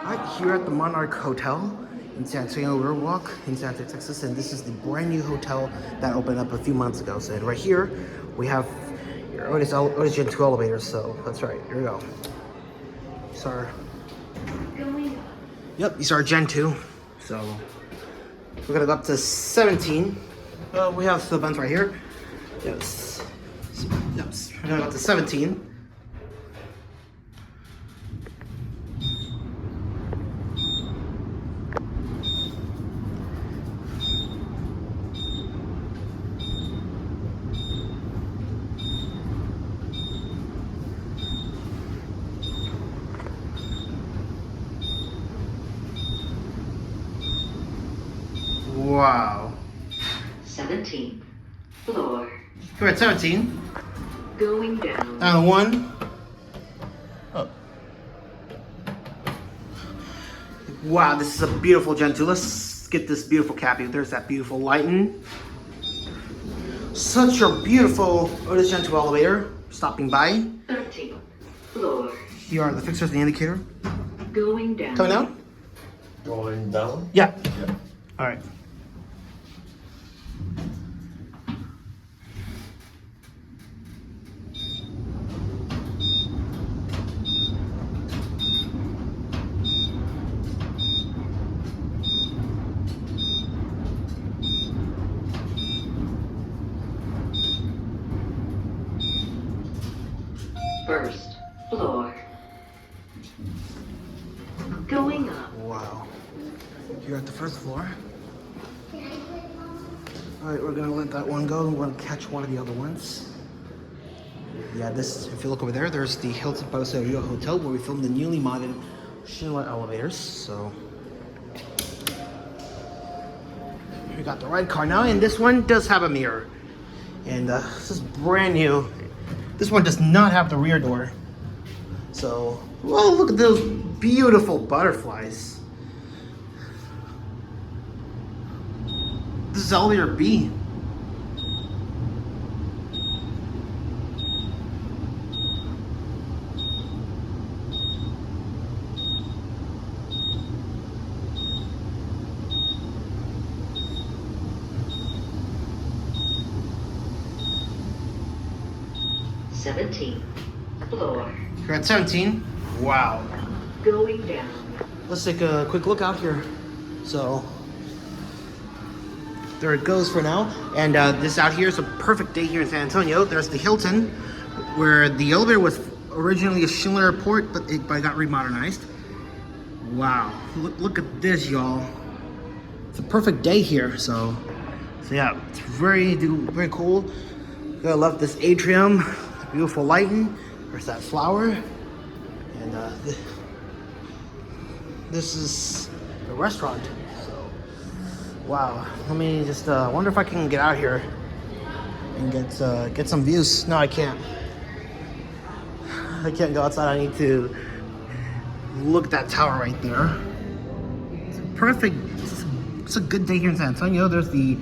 Right here at the Monarch Hotel in San Antonio Riverwalk in San Antonio, Texas, and this is the brand new hotel that opened up a few months ago. So right here we have your Otis Gen3 elevators. So that's right. Here we go. These are these are Gen 2. So we're gonna go up to 17. We have the buttons right here. Yes. We're gonna go up to 17. Wow. 17th floor. We're at 17. Going down. Down 1. Oh. Wow, this is a beautiful Gen 2. Let's get this beautiful cabby. There's that beautiful lighting. Such a beautiful Otis Gen 2 elevator. Stopping by. 13th floor. Here are the fixtures and the indicator. Going down. Coming down? Going down? Yeah. All right. First floor. Going up. Wow. Here at the first floor. All right, we're gonna let that one go and we're gonna catch one of the other ones. Yeah, this, if you look over there, there's the Hilton Palacio Del Rio Hotel where we filmed the newly modded Schindler elevators. So we got the red car now, and this one does have a mirror. And this is brand new. This one does not have the rear door. So, well, look at those beautiful butterflies. This is elevator B. Seventeenth floor. You're at 17. Wow. Going down. Let's take a quick look out here. So, there it goes for now. And this out here is a perfect day here in San Antonio. There's the Hilton, where the elevator was originally a Schindler Airport, but it got remodernized. Wow. Look at this, y'all. It's a perfect day here. So yeah, it's very cool. I love this atrium, beautiful lighting. There's that flower, and this is the restaurant. So, wow. Let me just wonder if I can get out here and get some views. No, I can't. I can't go outside. I need to look at that tower right there. It's perfect. It's a good day here in San Antonio. There's the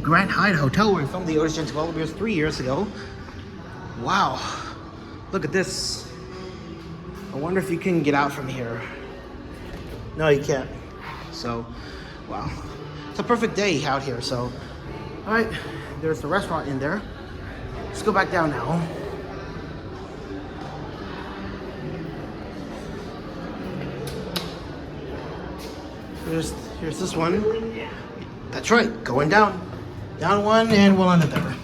Grand Hyatt Hotel where we filmed the Otis Gen 2 elevators 3 years ago. Wow. Look at this. I wonder if you can get out from here. No, you can't. So, wow. It's a perfect day out here. So, all right. There's the restaurant in there. Let's go back down now. Here's this one. That's right. Going down. Down 1, and we'll end it there.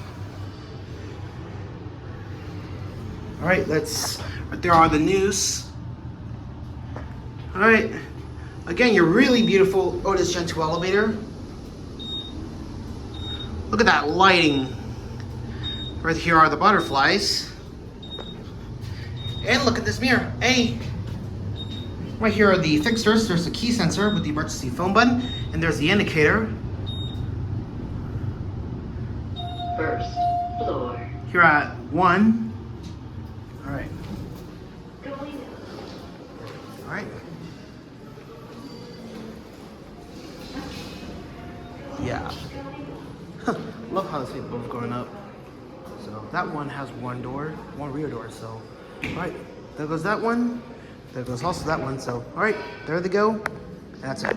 All right, right there are the news. All right, again, your really beautiful Otis Gen 2 elevator. Look at that lighting. Right here are the butterflies. And look at this mirror. Hey, right here are the fixtures. There's the key sensor with the emergency phone button, and there's the indicator. First floor. Here at 1. All right. Going up. All right. Yeah. Love how this people both going up. So that one has one rear door. So, all right, there goes that one. There goes also that one. So, all right, there they go. And that's it.